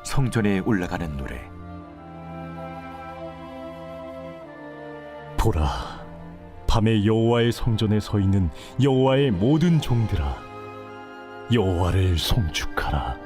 성전에 올라가는 노래. 보라, 밤에 여호와의 성전에 서 있는 여호와의 모든 종들아, 여호와를 송축하라.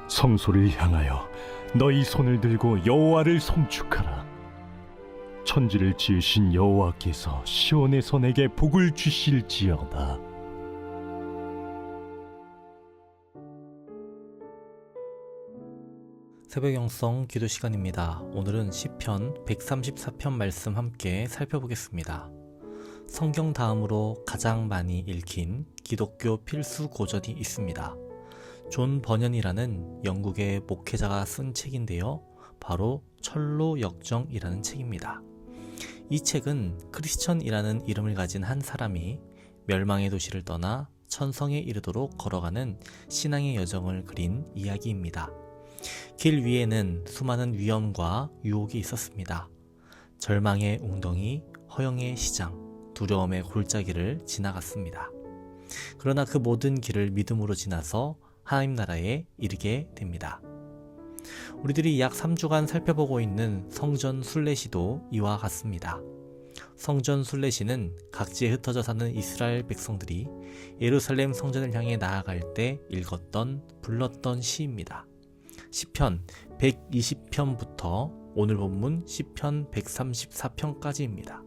성소를 향하여 너희 손을 들고 여호와를 송축하라. 천지를 지으신 여호와께서 시온에서 내게 복을 주실지어다. 새벽 영성 기도 시간입니다. 오늘은 시편 134편 말씀 함께 살펴보겠습니다. 성경 다음으로 가장 많이 읽힌 기독교 필수 고전이 있습니다. 존 버년이라는 영국의 목회자가 쓴 책인데요. 바로 철로 역정이라는 책입니다. 이 책은 크리스천이라는 이름을 가진 한 사람이 멸망의 도시를 떠나 천성에 이르도록 걸어가는 신앙의 여정을 그린 이야기입니다. 길 위에는 수많은 위험과 유혹이 있었습니다. 절망의 웅덩이, 허영의 시장, 두려움의 골짜기를 지나갔습니다. 그러나 그 모든 길을 믿음으로 지나서 하나님 나라에 이르게 됩니다. 우리들이 약 3주간 살펴보고 있는 성전 순례시도 이와 같습니다. 성전 순례시는 각지에 흩어져 사는 이스라엘 백성들이 예루살렘 성전을 향해 나아갈 때 읽었던, 불렀던 시입니다. 시편 120편부터 오늘 본문 시편 134편까지입니다.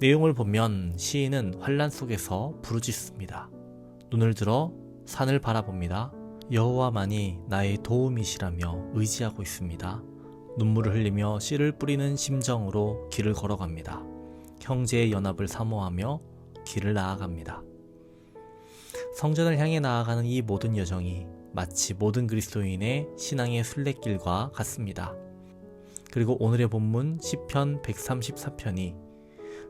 내용을 보면 시인은 환난 속에서 부르짖습니다. 눈을 들어 산을 바라봅니다. 여호와만이 나의 도움이시라며 의지하고 있습니다. 눈물을 흘리며 씨를 뿌리는 심정으로 길을 걸어갑니다. 형제의 연합을 사모하며 길을 나아갑니다. 성전을 향해 나아가는 이 모든 여정이 마치 모든 그리스도인의 신앙의 순례길과 같습니다. 그리고 오늘의 본문 시편 134편이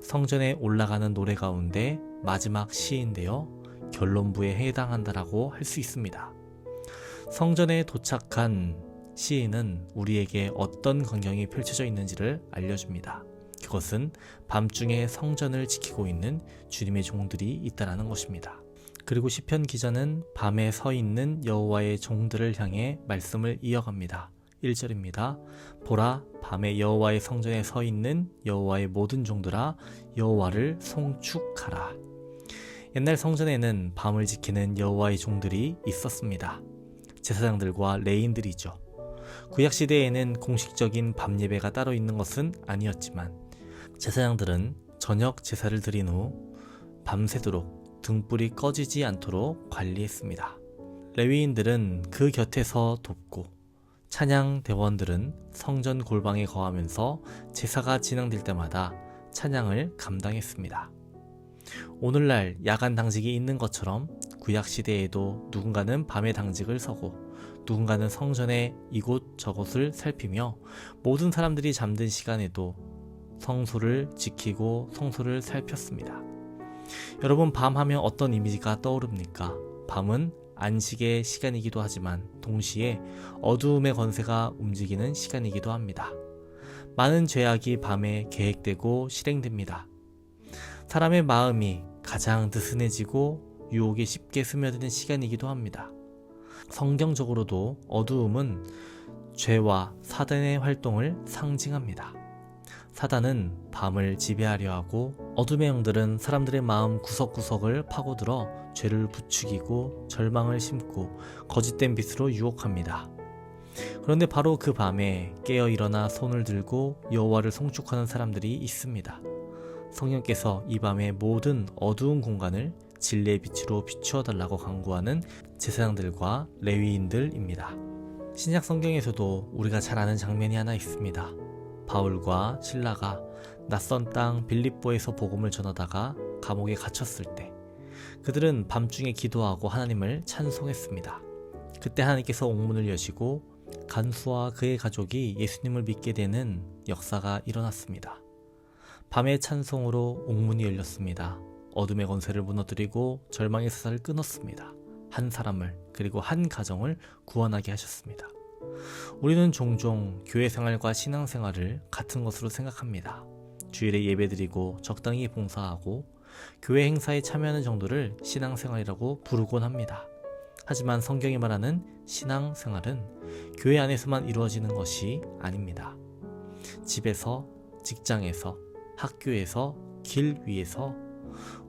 성전에 올라가는 노래 가운데 마지막 시인데요. 결론부에 해당한다라고 할 수 있습니다. 성전에 도착한 시인은 우리에게 어떤 광경이 펼쳐져 있는지를 알려줍니다. 그것은 밤중에 성전을 지키고 있는 주님의 종들이 있다는 것입니다. 그리고 시편 기자는 밤에 서 있는 여호와의 종들을 향해 말씀을 이어갑니다. 1절입니다. 보라, 밤에 여호와의 성전에 서 있는 여호와의 모든 종들아, 여호와를 송축하라. 옛날 성전에는 밤을 지키는 여호와의 종들이 있었습니다. 제사장들과 레인들이죠. 구약시대에는 공식적인 밤 예배가 따로 있는 것은 아니었지만 제사장들은 저녁 제사를 드린 후 밤새도록 등불이 꺼지지 않도록 관리했습니다. 레위인들은 그 곁에서 돕고 찬양 대원들은 성전 골방에 거하면서 제사가 진행될 때마다 찬양을 감당했습니다. 오늘날 야간 당직이 있는 것처럼 구약시대에도 누군가는 밤에 당직을 서고 누군가는 성전의 이곳 저곳을 살피며 모든 사람들이 잠든 시간에도 성소를 지키고 성소를 살폈습니다. 여러분, 밤하면 어떤 이미지가 떠오릅니까? 밤은 안식의 시간이기도 하지만 동시에 어두움의 권세가 움직이는 시간이기도 합니다. 많은 죄악이 밤에 계획되고 실행됩니다. 사람의 마음이 가장 느슨해지고 유혹에 쉽게 스며드는 시간이기도 합니다. 성경적으로도 어두움은 죄와 사단의 활동을 상징합니다. 사단은 밤을 지배하려 하고 어둠의 영들은 사람들의 마음 구석구석을 파고들어 죄를 부추기고 절망을 심고 거짓된 빛으로 유혹합니다. 그런데 바로 그 밤에 깨어 일어나 손을 들고 여호와를 송축하는 사람들이 있습니다. 성령께서 이 밤의 모든 어두운 공간을 진리의 빛으로 비추어 달라고 강구하는 제사장들과 레위인들입니다. 신약 성경에서도 우리가 잘 아는 장면이 하나 있습니다. 바울과 실라가 낯선 땅 빌립보에서 복음을 전하다가 감옥에 갇혔을 때 그들은 밤중에 기도하고 하나님을 찬송했습니다. 그때 하나님께서 옥문을 여시고 간수와 그의 가족이 예수님을 믿게 되는 역사가 일어났습니다. 밤의 찬송으로 옥문이 열렸습니다. 어둠의 권세를 무너뜨리고 절망의 사슬을 끊었습니다. 한 사람을 그리고 한 가정을 구원하게 하셨습니다. 우리는 종종 교회 생활과 신앙 생활을 같은 것으로 생각합니다. 주일에 예배드리고 적당히 봉사하고 교회 행사에 참여하는 정도를 신앙 생활이라고 부르곤 합니다. 하지만 성경이 말하는 신앙생활은 교회 안에서만 이루어지는 것이 아닙니다. 집에서, 직장에서, 학교에서, 길 위에서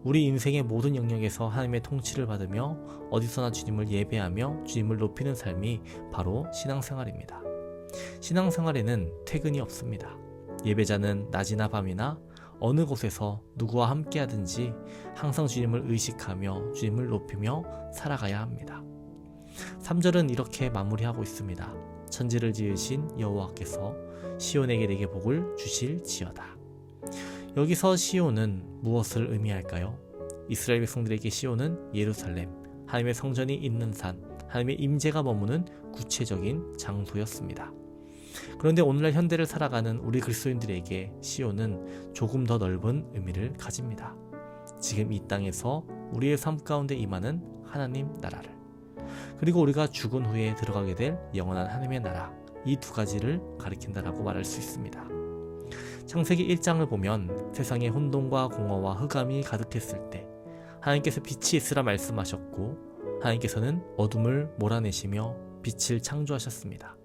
우리 인생의 모든 영역에서 하나님의 통치를 받으며 어디서나 주님을 예배하며 주님을 높이는 삶이 바로 신앙생활입니다. 신앙생활에는 퇴근이 없습니다. 예배자는 낮이나 밤이나 어느 곳에서 누구와 함께 하든지 항상 주님을 의식하며 주님을 높이며 살아가야 합니다. 3절은 이렇게 마무리하고 있습니다. 천지를 지으신 여호와께서 시온에게 내게 복을 주실지어다. 여기서 시온은 무엇을 의미할까요? 이스라엘 백성들에게 시온은 예루살렘, 하나님의 성전이 있는 산, 하나님의 임재가 머무는 구체적인 장소였습니다. 그런데 오늘날 현대를 살아가는 우리 그리스도인들에게 시온은 조금 더 넓은 의미를 가집니다. 지금 이 땅에서 우리의 삶 가운데 임하는 하나님 나라를, 그리고 우리가 죽은 후에 들어가게 될 영원한 하나님의 나라, 이 두 가지를 가리킨다라고 말할 수 있습니다. 창세기 1장을 보면 세상에 혼돈과 공허와 흑암이 가득했을 때 하나님께서 빛이 있으라 말씀하셨고 하나님께서는 어둠을 몰아내시며 빛을 창조하셨습니다.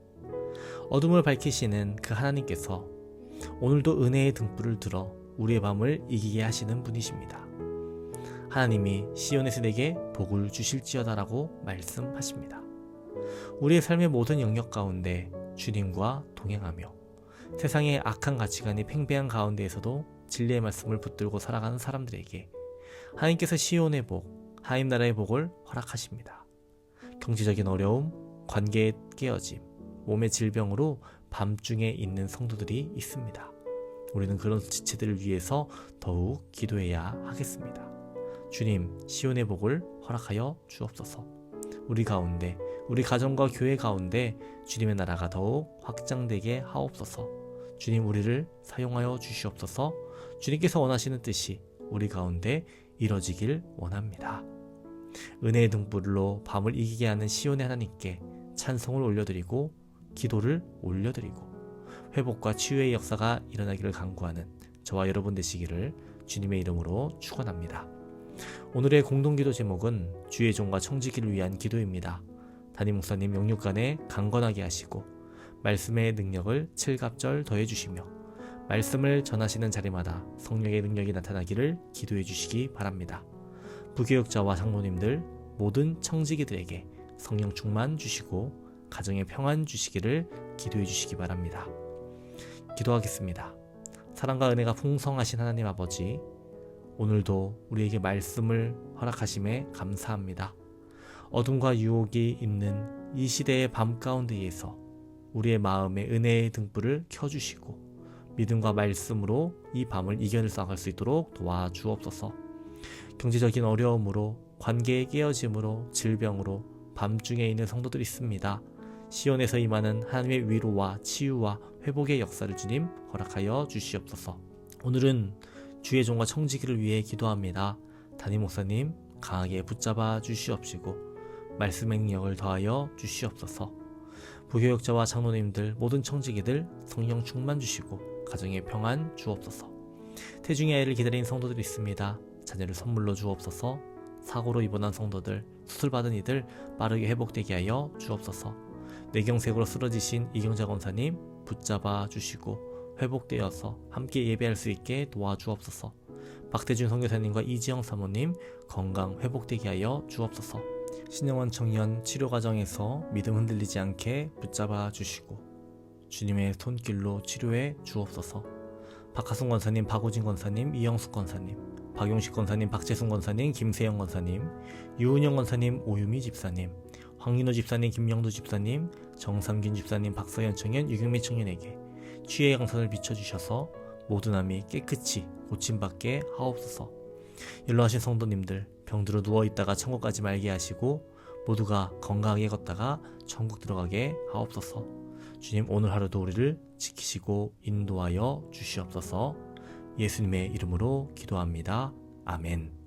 어둠을 밝히시는 그 하나님께서 오늘도 은혜의 등불을 들어 우리의 밤을 이기게 하시는 분이십니다. 하나님이 시온에서 내게 복을 주실지어다라고 말씀하십니다. 우리의 삶의 모든 영역 가운데 주님과 동행하며 세상의 악한 가치관이 팽배한 가운데에서도 진리의 말씀을 붙들고 살아가는 사람들에게 하나님께서 시온의 복, 하나님 나라의 복을 허락하십니다. 경제적인 어려움, 관계의 깨어짐, 몸의 질병으로 밤중에 있는 성도들이 있습니다. 우리는 그런 지체들을 위해서 더욱 기도해야 하겠습니다. 주님, 시온의 복을 허락하여 주옵소서. 우리 가운데, 우리 가정과 교회 가운데 주님의 나라가 더욱 확장되게 하옵소서. 주님, 우리를 사용하여 주시옵소서. 주님께서 원하시는 뜻이 우리 가운데 이뤄지길 원합니다. 은혜의 등불로 밤을 이기게 하는 시온의 하나님께 찬송을 올려드리고 기도를 올려드리고 회복과 치유의 역사가 일어나기를 간구하는 저와 여러분 되시기를 주님의 이름으로 축원합니다. 오늘의 공동기도 제목은 주의 종과 청지기를 위한 기도입니다. 담임 목사님 영육간에 강건하게 하시고 말씀의 능력을 칠갑절 더해 주시며 말씀을 전하시는 자리마다 성령의 능력이 나타나기를 기도해 주시기 바랍니다. 부교육자와 장로님들 모든 청지기들에게 성령 충만 주시고 가정의 평안 주시기를 기도해 주시기 바랍니다. 기도하겠습니다. 사랑과 은혜가 풍성하신 하나님 아버지, 오늘도 우리에게 말씀을 허락하심에 감사합니다. 어둠과 유혹이 있는 이 시대의 밤 가운데에서 우리의 마음에 은혜의 등불을 켜주시고 믿음과 말씀으로 이 밤을 이겨낼 수 있도록 도와주옵소서. 경제적인 어려움으로, 관계의 깨어짐으로, 질병으로 밤중에 있는 성도들이 있습니다. 시온에서 임하는 하나님의 위로와 치유와 회복의 역사를 주님 허락하여 주시옵소서. 오늘은 주의 종과 청지기를 위해 기도합니다. 담임 목사님 강하게 붙잡아 주시옵시고 말씀의 능력을 더하여 주시옵소서. 부교육자와 장로님들 모든 청지기들 성령 충만 주시고 가정의 평안 주옵소서. 태중의 아이를 기다리는 성도들이 있습니다. 자녀를 선물로 주옵소서. 사고로 입원한 성도들, 수술받은 이들 빠르게 회복되게 하여 주옵소서. 뇌경색으로 쓰러지신 이경자 권사님 붙잡아 주시고 회복되어서 함께 예배할 수 있게 도와주옵소서. 박태준 선교사님과 이지영 사모님 건강 회복되게 하여 주옵소서. 신영원 청년 치료 과정에서 믿음 흔들리지 않게 붙잡아 주시고 주님의 손길로 치료해 주옵소서. 박하순 권사님, 박우진 권사님, 이영숙 권사님, 박용식 권사님, 박재순 권사님, 김세영 권사님, 유은영 권사님, 오유미 집사님, 황민호 집사님, 김영도 집사님, 정삼균 집사님, 박서현 청년, 유경미 청년에게 치유의 강선을 비춰주셔서 모든 암이 깨끗이 고침받게 하옵소서. 연로하신 성도님들 병들어 누워있다가 천국 가지 말게 하시고 모두가 건강하게 걷다가 천국 들어가게 하옵소서. 주님, 오늘 하루도 우리를 지키시고 인도하여 주시옵소서. 예수님의 이름으로 기도합니다. 아멘.